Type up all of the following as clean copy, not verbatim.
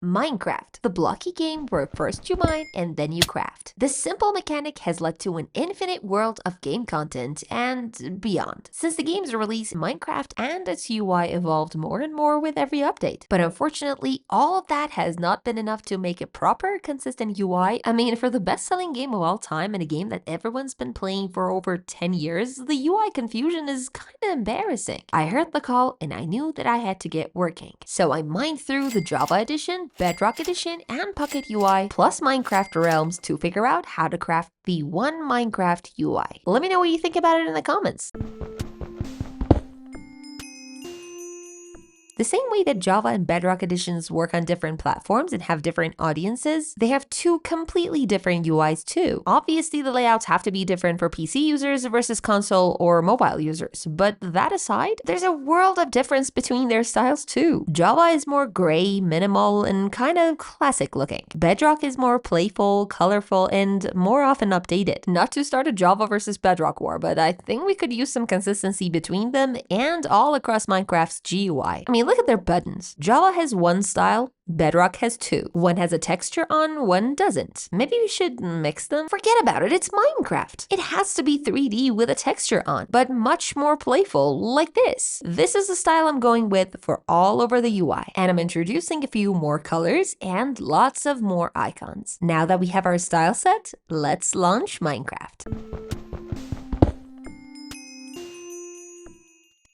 Minecraft, the blocky game where first you mine and then you craft. This simple mechanic has led to an infinite world of game content and beyond. Since the game's release, Minecraft and its UI evolved more and more with every update. But unfortunately, all of that has not been enough to make a proper, consistent UI. I mean, for the best-selling game of all time and a game that everyone's been playing for over 10 years, the UI confusion is kinda embarrassing. I heard the call and I knew that I had to get working. So I mined through the Java edition, Bedrock Edition, and Pocket UI, plus Minecraft Realms to figure out how to craft the one Minecraft UI. Let me know what you think about it in the comments. The same way that Java and Bedrock editions work on different platforms and have different audiences, they have two completely different UIs too. Obviously, the layouts have to be different for PC users versus console or mobile users, but that aside, there's a world of difference between their styles too. Java is more gray, minimal, and kind of classic looking. Bedrock is more playful, colorful, and more often updated. Not to start a Java versus Bedrock war, but I think we could use some consistency between them and all across Minecraft's GUI. I mean, look at their buttons. Java has one style, Bedrock has two. One has a texture on, one doesn't. Maybe we should mix them? Forget about it, it's Minecraft. It has to be 3D with a texture on, but much more playful, like this. This is the style I'm going with for all over the UI, and I'm introducing a few more colors and lots of more icons. Now that we have our style set, let's launch Minecraft.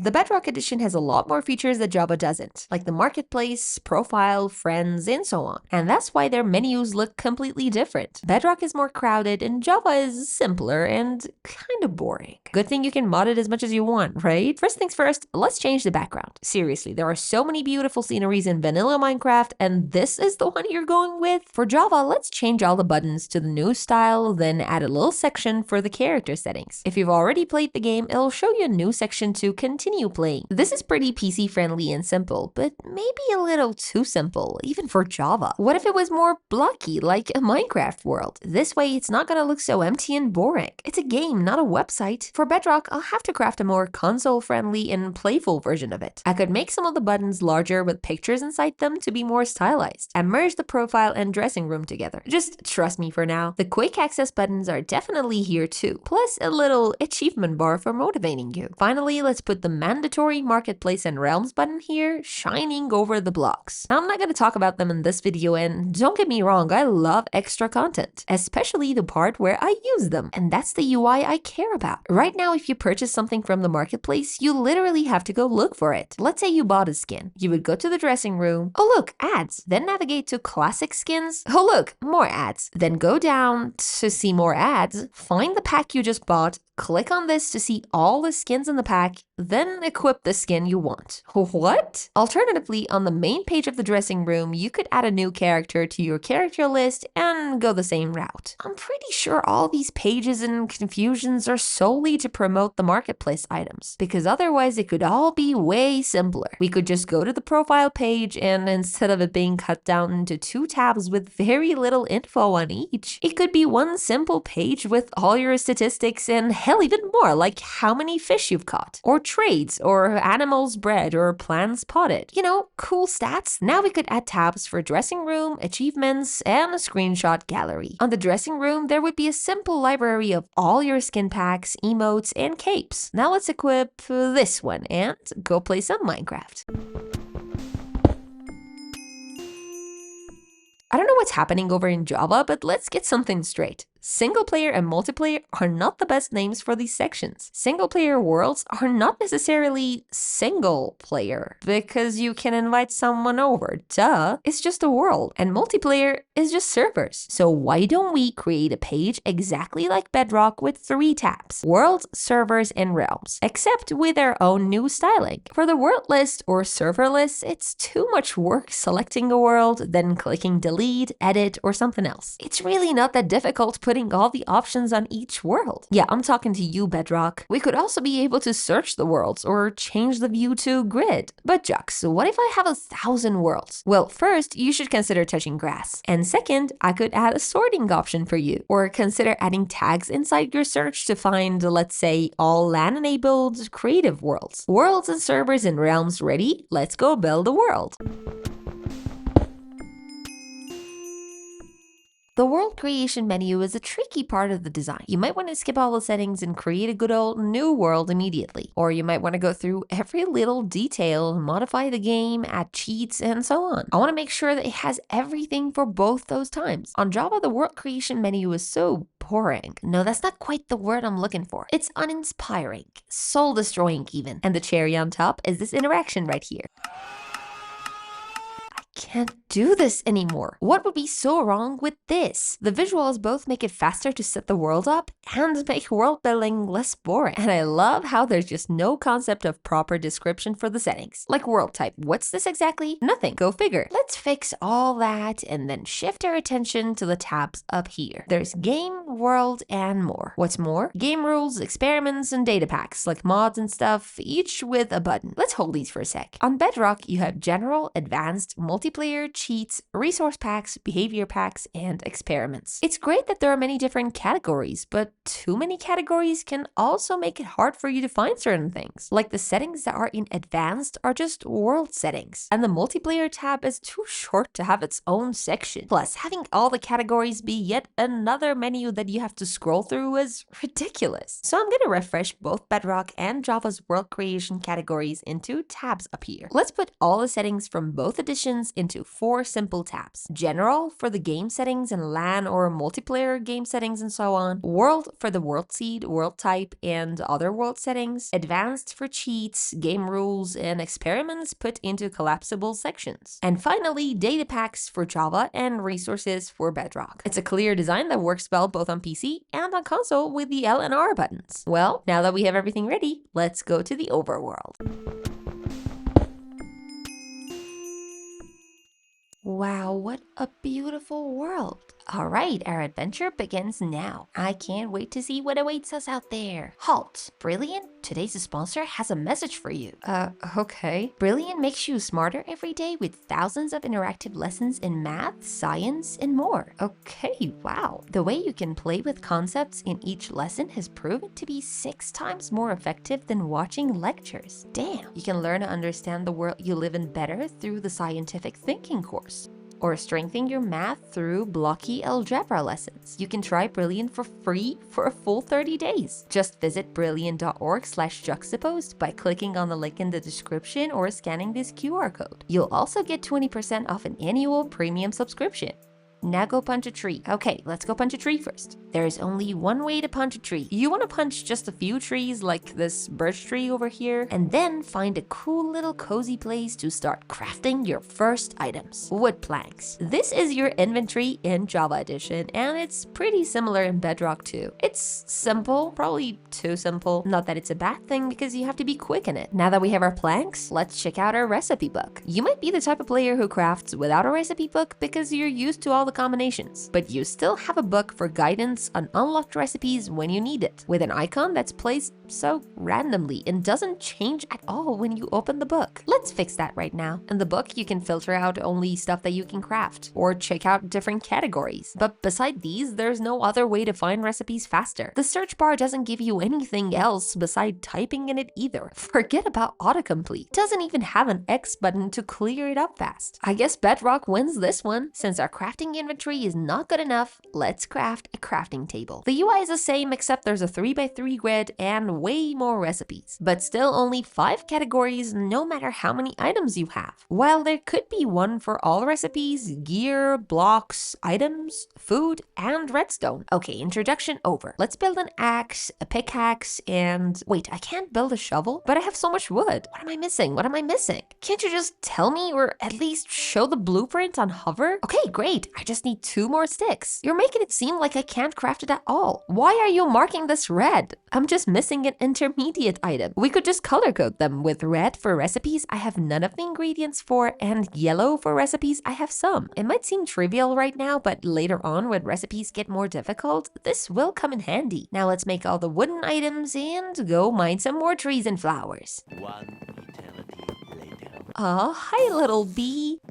The Bedrock edition has a lot more features that Java doesn't, like the marketplace, profile, friends, and so on. And that's why their menus look completely different. Bedrock is more crowded and Java is simpler and kind of boring. Good thing you can mod it as much as you want, right? First things first, let's change the background. Seriously, there are so many beautiful sceneries in vanilla Minecraft, and this is the one you're going with? For Java, let's change all the buttons to the new style, then add a little section for the character settings. If you've already played the game, it'll show you a new section to continue playing. This is pretty PC friendly and simple, but maybe a little too simple, even for Java. What if it was more blocky, like a Minecraft world? This way, it's not gonna look so empty and boring. It's a game, not a website. For Bedrock, I'll have to craft a more console friendly and playful version of it. I could make some of the buttons larger with pictures inside them to be more stylized, and merge the profile and dressing room together. Just trust me for now. The quick access buttons are definitely here too, plus a little achievement bar for motivating you. Finally, let's put the mandatory marketplace and realms button here, shining over the blocks. Now, I'm not going to talk about them in this video, and don't get me wrong, I love extra content, especially the part where I use them, and that's the UI I care about. Right now, if you purchase something from the marketplace, you literally have to go look for it. Let's say you bought a skin. You would go to the dressing room. Oh look, ads. Then navigate to classic skins. Oh look, more ads. Then go down to see more ads. Find the pack you just bought. Click on this to see all the skins in the pack, then equip the skin you want. What? Alternatively, on the main page of the dressing room, you could add a new character to your character list and go the same route. I'm pretty sure all these pages and confusions are solely to promote the marketplace items, because otherwise it could all be way simpler. We could just go to the profile page, and instead of it being cut down into two tabs with very little info on each, it could be one simple page with all your statistics and hell, even more, like how many fish you've caught, or trades, or animals bred, or plants potted. You know, cool stats. Now we could add tabs for dressing room, achievements, and a screenshot gallery. On the dressing room, there would be a simple library of all your skin packs, emotes, and capes. Now let's equip this one and go play some Minecraft. I don't know what's happening over in Java, but let's get something straight. Single player and multiplayer are not the best names for these sections. Single player worlds are not necessarily single player because you can invite someone over. Duh, it's just a world. And multiplayer is just servers. So why don't we create a page exactly like Bedrock with 3 tabs? Worlds, servers, and realms, except with our own new styling. For the world list or server list, it's too much work selecting a world, then clicking delete, edit, or something else. It's really not that difficult putting all the options on each world. Yeah, I'm talking to you, Bedrock. We could also be able to search the worlds or change the view to grid. But Jux, what if I have 1,000 worlds? Well, first, you should consider touching grass. And second, I could add a sorting option for you. Or consider adding tags inside your search to find, let's say, all LAN-enabled creative worlds. Worlds and servers and realms ready? Let's go build a world. The world creation menu is a tricky part of the design. You might want to skip all the settings and create a good old new world immediately. Or you might want to go through every little detail, modify the game, add cheats, and so on. I want to make sure that it has everything for both those times. On Java, the world creation menu is so boring. No, that's not quite the word I'm looking for. It's uninspiring, soul-destroying even. And the cherry on top is this interaction right here. Can't do this anymore. What would be so wrong with this? The visuals both make it faster to set the world up and make world building less boring. And I love how there's just no concept of proper description for the settings. Like world type, what's this exactly? Nothing, go figure. Let's fix all that and then shift our attention to the tabs up here. There's game, world, and more. What's more? Game rules, experiments, and data packs, like mods and stuff, each with a button. Let's hold these for a sec. On Bedrock, you have general, advanced, multiplayer, cheats, resource packs, behavior packs, and experiments. It's great that there are many different categories, but too many categories can also make it hard for you to find certain things. Like the settings that are in advanced are just world settings, and the multiplayer tab is too short to have its own section. Plus, having all the categories be yet another menu that you have to scroll through is ridiculous. So I'm gonna refresh both Bedrock and Java's world creation categories into tabs up here. Let's put all the settings from both editions into 4 simple tabs. General for the game settings and LAN or multiplayer game settings and so on. World for the world seed, world type, and other world settings. Advanced for cheats, game rules, and experiments put into collapsible sections. And finally, data packs for Java and resources for Bedrock. It's a clear design that works well both on PC and on console with the L and R buttons. Well, now that we have everything ready, let's go to the overworld. Wow, what a beautiful world. All right, our adventure begins now. I can't wait to see what awaits us out there. Halt! Brilliant, today's sponsor has a message for you. Okay. Brilliant makes you smarter every day with thousands of interactive lessons in math, science, and more. Okay, wow. The way you can play with concepts in each lesson has proven to be 6 times more effective than watching lectures. Damn! You can learn to understand the world you live in better through the scientific thinking course. Or strengthen your math through blocky algebra lessons. You can try Brilliant for free for a full 30 days. Just visit brilliant.org/juxtopposed by clicking on the link in the description or scanning this QR code. You'll also get 20% off an annual premium subscription. Now go punch a tree. Okay, let's go punch a tree first. There is only one way to punch a tree. You want to punch just a few trees like this birch tree over here, and then find a cool little cozy place to start crafting your first items. Wood planks. This is your inventory in Java Edition, and it's pretty similar in Bedrock too. It's simple, probably too simple. Not that it's a bad thing because you have to be quick in it. Now that we have our planks, let's check out our recipe book. You might be the type of player who crafts without a recipe book because you're used to all the combinations, but you still have a book for guidance on unlocked recipes when you need it, with an icon that's placed so randomly and doesn't change at all when you open the book. Let's fix that right now. In the book, you can filter out only stuff that you can craft, or check out different categories. But beside these, there's no other way to find recipes faster. The search bar doesn't give you anything else beside typing in it either. Forget about autocomplete. It doesn't even have an X button to clear it up fast. I guess Bedrock wins this one. Since our crafting inventory is not good enough, let's craft a crafting table. The UI is the same except there's a 3x3 grid and way more recipes, but still only 5 categories no matter how many items you have. While there could be one for all recipes, gear, blocks, items, food, and redstone. Okay, introduction over. Let's build an axe, a pickaxe, and wait, I can't build a shovel, but I have so much wood. What am I missing? What am I missing? Can't you just tell me or at least show the blueprint on hover? Okay, great. I just need 2 more sticks. You're making it seem like I can't craft it at all. Why are you marking this red? I'm just missing an intermediate item. We could just color code them with red for recipes I have none of the ingredients for, and yellow for recipes I have some. It might seem trivial right now, but later on when recipes get more difficult, this will come in handy. Now let's make all the wooden items and go mine some more trees and flowers. One eternity later. Oh, hi little bee.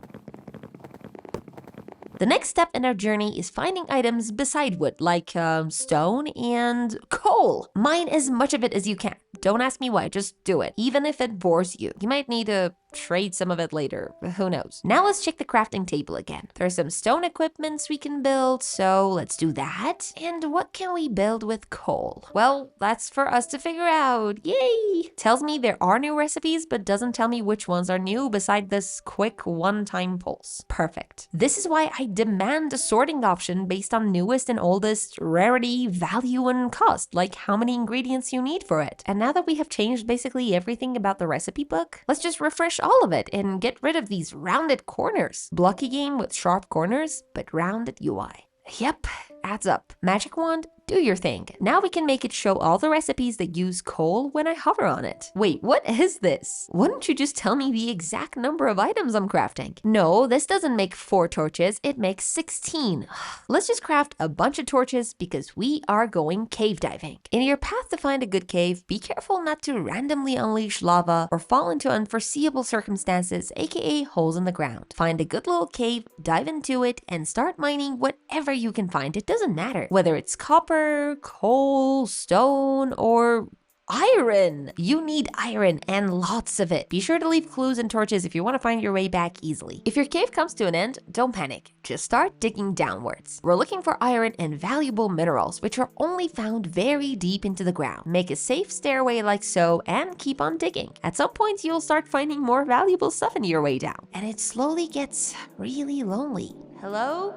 The next step in our journey is finding items beside wood, like stone and coal. Mine as much of it as you can. Don't ask me why, just do it, even if it bores you. You might need a trade some of it later. Who knows? Now let's check the crafting table again. There's some stone equipments we can build, so let's do that. And what can we build with coal? Well, that's for us to figure out. Yay! Tells me there are new recipes, but doesn't tell me which ones are new beside this quick one-time pulse. Perfect. This is why I demand a sorting option based on newest and oldest, rarity, value, and cost, like how many ingredients you need for it. And now that we have changed basically everything about the recipe book, let's just refresh all of it and get rid of these rounded corners. Blocky game with sharp corners, but rounded UI. Yep, adds up. Magic wand, do your thing. Now we can make it show all the recipes that use coal when I hover on it. Wait, what is this? Why don't you just tell me the exact number of items I'm crafting? No, this doesn't make 4 torches, it makes 16. Let's just craft a bunch of torches because we are going cave diving. In your path to find a good cave, be careful not to randomly unleash lava or fall into unforeseeable circumstances, aka holes in the ground. Find a good little cave, dive into it, and start mining whatever you can find. It doesn't matter whether it's copper, coal, stone, or iron. You need iron and lots of it. Be sure to leave clues and torches if you want to find your way back easily. If your cave comes to an end, don't panic. Just start digging downwards. We're looking for iron and valuable minerals, which are only found very deep into the ground. Make a safe stairway like so and keep on digging. At some point, you'll start finding more valuable stuff in your way down. And it slowly gets really lonely. Hello?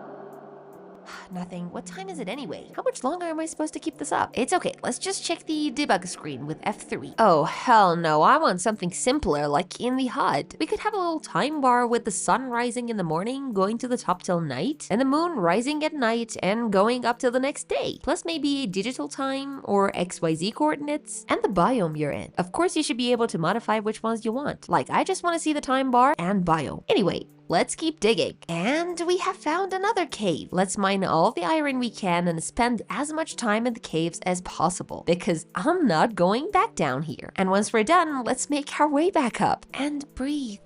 Nothing. What time is it anyway? How much longer am I supposed to keep this up? It's okay. Let's just check the debug screen with F3. Oh, hell no. I want something simpler, like in the HUD. We could have a little time bar with the sun rising in the morning, going to the top till night, and the moon rising at night and going up till the next day. Plus maybe digital time or XYZ coordinates and the biome you're in. Of course, you should be able to modify which ones you want. Like, I just want to see the time bar and biome. Anyway, let's keep digging. And we have found another cave. Let's mine all the iron we can and spend as much time in the caves as possible, because I'm not going back down here. And once we're done, let's make our way back up and breathe.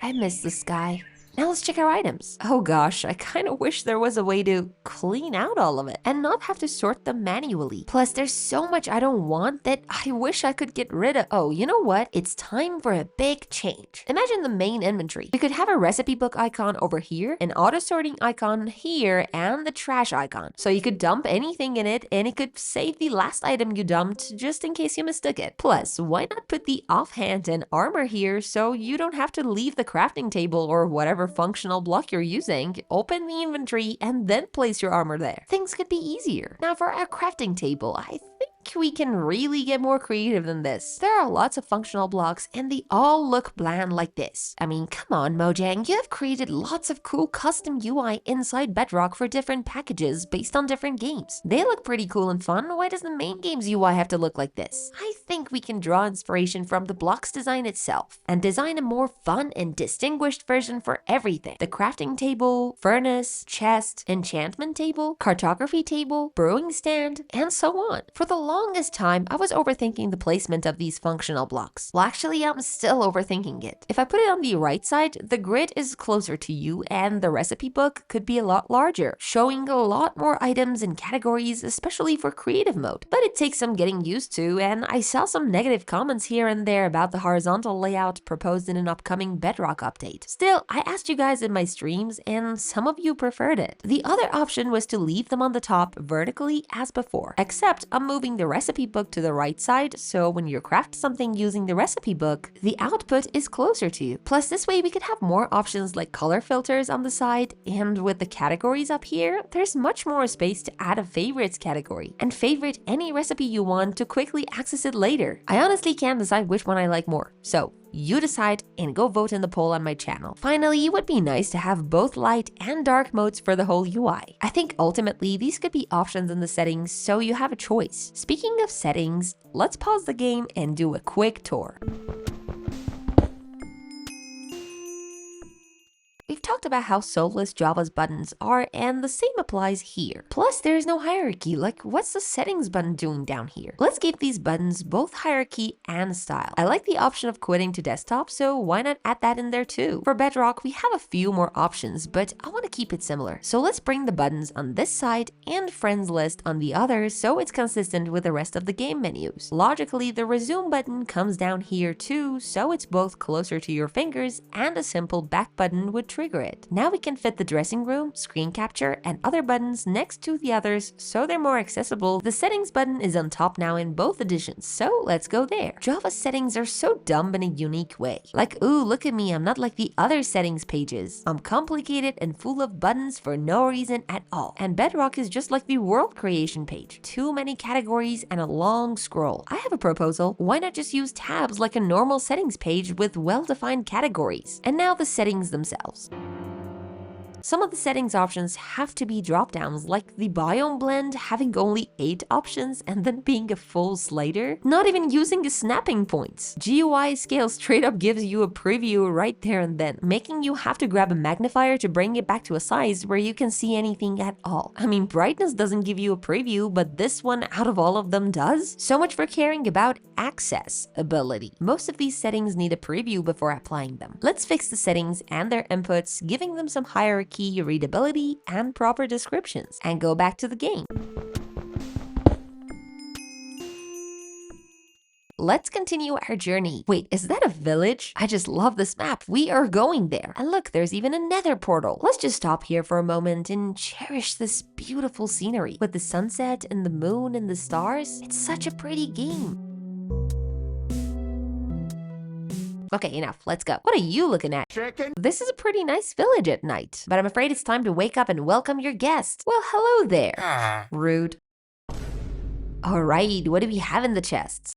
I miss the sky. Now let's check our items. Oh gosh, I kind of wish there was a way to clean out all of it and not have to sort them manually. Plus, there's so much I don't want that I wish I could get rid of. Oh, you know what? It's time for a big change. Imagine the main inventory. We could have a recipe book icon over here, an auto sorting icon here, and the trash icon. So you could dump anything in it and it could save the last item you dumped just in case you mistook it. Plus, why not put the offhand and armor here so you don't have to leave the crafting table or whatever functional block you're using, open the inventory, and then place your armor there. Things could be easier. Now for our crafting table, I think we can really get more creative than this. There are lots of functional blocks and they all look bland like this. I mean, come on, Mojang, you have created lots of cool custom UI inside Bedrock for different packages based on different games. They look pretty cool and fun. Why does the main game's UI have to look like this? I think we can draw inspiration from the block's design itself and design a more fun and distinguished version for everything. The crafting table, furnace, chest, enchantment table, cartography table, brewing stand, and so on. For the longest time, I was overthinking the placement of these functional blocks. Well, actually, I'm still overthinking it. If I put it on the right side, the grid is closer to you and the recipe book could be a lot larger, showing a lot more items and categories, especially for creative mode. But it takes some getting used to, and I saw some negative comments here and there about the horizontal layout proposed in an upcoming Bedrock update. Still, I asked you guys in my streams and some of you preferred it. The other option was to leave them on the top vertically as before, except I'm moving the recipe book to the right side, so when you craft something using the recipe book, the output is closer to you. Plus, this way we could have more options like color filters on the side, and with the categories up here, there's much more space to add a favorites category and favorite any recipe you want to quickly access it later. I honestly can't decide which one I like more, so you decide and go vote in the poll on my channel. Finally, it would be nice to have both light and dark modes for the whole UI. I think ultimately these could be options in the settings, so you have a choice. Speaking of settings, let's pause the game and do a quick tour. We've talked about how soulless Java's buttons are, and the same applies here. Plus, there is no hierarchy, like what's the settings button doing down here? Let's give these buttons both hierarchy and style. I like the option of quitting to desktop, so why not add that in there too? For Bedrock, we have a few more options, but I want to keep it similar. So let's bring the buttons on this side and friends list on the other so it's consistent with the rest of the game menus. Logically, the resume button comes down here too, so it's both closer to your fingers and a simple back button would trigger it. Now we can fit the dressing room, screen capture, and other buttons next to the others so they're more accessible. The settings button is on top now in both editions, so let's go there. Java settings are so dumb in a unique way. Like, ooh, look at me, I'm not like the other settings pages. I'm complicated and full of buttons for no reason at all. And Bedrock is just like the world creation page. Too many categories and a long scroll. I have a proposal. Why not just use tabs like a normal settings page with well-defined categories? And now the settings themselves. Some of the settings options have to be drop-downs, like the biome blend having only 8 options and then being a full slider, not even using the snapping points. GUI scale straight up gives you a preview right there and then, making you have to grab a magnifier to bring it back to a size where you can see anything at all. I mean, brightness doesn't give you a preview, but this one out of all of them does. So much for caring about accessibility. Most of these settings need a preview before applying them. Let's fix the settings and their inputs, giving them some hierarchy, readability, and proper descriptions, and go back to the game. Let's continue our journey. Wait, is that a village? I just love this map. We are going there. And look, there's even a nether portal. Let's just stop here for a moment and cherish this beautiful scenery. With the sunset and the moon and the stars, it's such a pretty game. Okay, enough. Let's go. What are you looking at? Chicken. This is a pretty nice village at night, but I'm afraid it's time to wake up and welcome your guest. Well, hello there. Rude. All right, what do we have in the chests?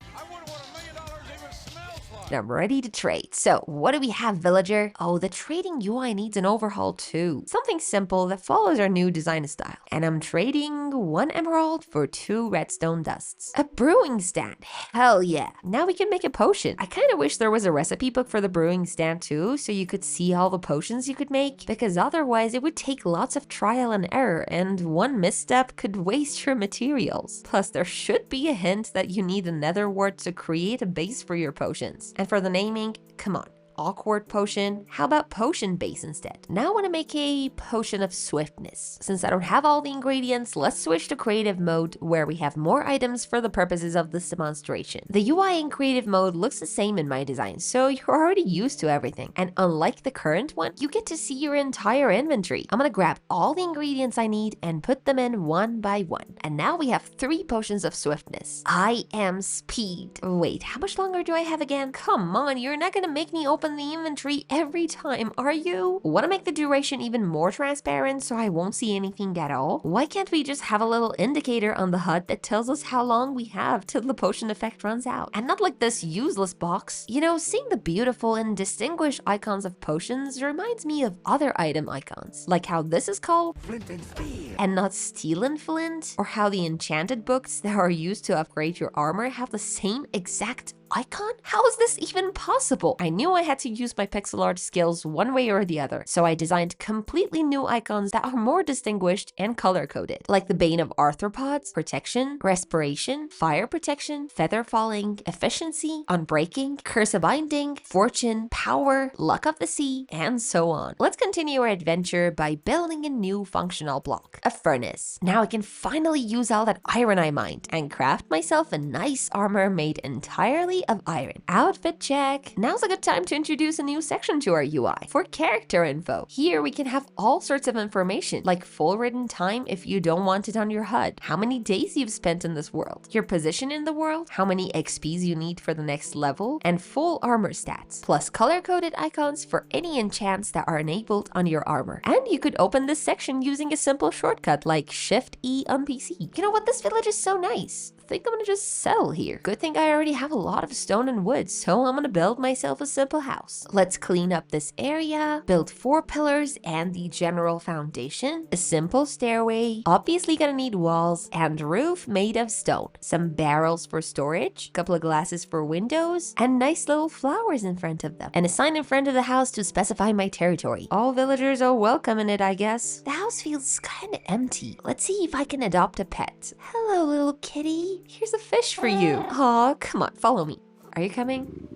I'm ready to trade. So what do we have, villager? Oh, the trading UI needs an overhaul too. Something simple that follows our new design style. And I'm trading 1 emerald for 2 redstone dusts. A brewing stand. Hell yeah. Now we can make a potion. I kind of wish there was a recipe book for the brewing stand too, so you could see all the potions you could make, because otherwise it would take lots of trial and error, and one misstep could waste your materials. Plus, there should be a hint that you need a nether wart to create a base for your potions. And for the naming, come on. Awkward potion. How about potion base instead? Now I want to make a potion of swiftness. Since I don't have all the ingredients, let's switch to creative mode where we have more items for the purposes of this demonstration. The UI in creative mode looks the same in my design, so you're already used to everything. And unlike the current one, you get to see your entire inventory. I'm gonna grab all the ingredients I need and put them in one by one. And now we have 3 potions of swiftness. I am speed. Wait, how much longer do I have again? Come on, you're not gonna make me open the inventory every time, are you? Want to make the duration even more transparent so I won't see anything at all? Why can't we just have a little indicator on the HUD that tells us how long we have till the potion effect runs out? And not like this useless box. You know, seeing the beautiful and distinguished icons of potions reminds me of other item icons, like how this is called Flint and Steel. and not Steel and Flint, or how the enchanted books that are used to upgrade your armor have the same exact icon? How is this even possible? I knew I had to use my pixel art skills one way or the other, so I designed completely new icons that are more distinguished and color-coded, like the Bane of Arthropods, Protection, Respiration, Fire Protection, Feather Falling, Efficiency, Unbreaking, Curse of Binding, Fortune, Power, Luck of the Sea, and so on. Let's continue our adventure by building a new functional block, a furnace. Now I can finally use all that iron I mined and craft myself a nice armor made entirely of iron. Outfit check. Now's a good time to introduce a new section to our UI for character info. Here we can have all sorts of information, like full written time if you don't want it on your HUD, how many days you've spent in this world, your position in the world, how many XPs you need for the next level, and full armor stats, plus color-coded icons for any enchants that are enabled on your armor. And you could open this section using a simple shortcut like Shift-E on PC. You know what? This village is so nice. think I'm gonna just settle here. Good thing I already have a lot of stone and wood, so I'm gonna build myself a simple house. Let's clean up this area, build 4 pillars and the general foundation, a simple stairway, obviously gonna need walls, and roof made of stone, some barrels for storage, a couple of glasses for windows, and nice little flowers in front of them, and a sign in front of the house to specify my territory. All villagers are welcome in it, I guess. The house feels kind of empty. Let's see if I can adopt a pet. Hello, little kitty. Here's a fish for you. Aw, come on, follow me. Are you coming?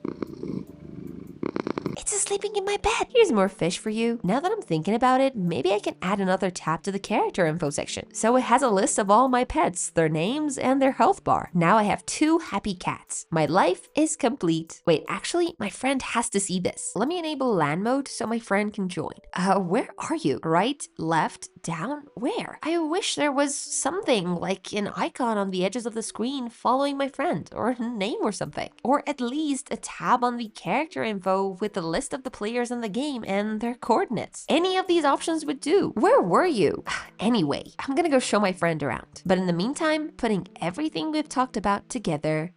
It's sleeping in my bed. Here's more fish for you. Now that I'm thinking about it, maybe I can add another tab to the character info section. So it has a list of all my pets, their names, and their health bar. Now I have 2 happy cats. My life is complete. Wait, actually, my friend has to see this. Let me enable LAN mode so my friend can join. Where are you? Right, left, down, where? I wish there was something like an icon on the edges of the screen following my friend, or a name or something. Or at least a tab on the character info with the list of the players in the game and their coordinates. Any of these options would do. Where were you? Anyway, I'm gonna go show my friend around. But in the meantime, putting everything we've talked about together.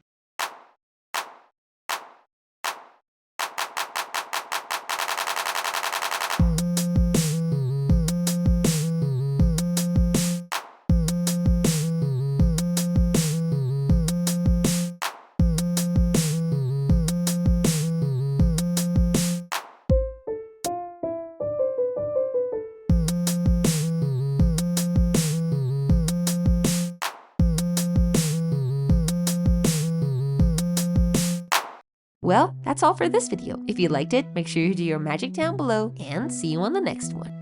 Well, that's all for this video. If you liked it, make sure you do your magic down below and see you on the next one.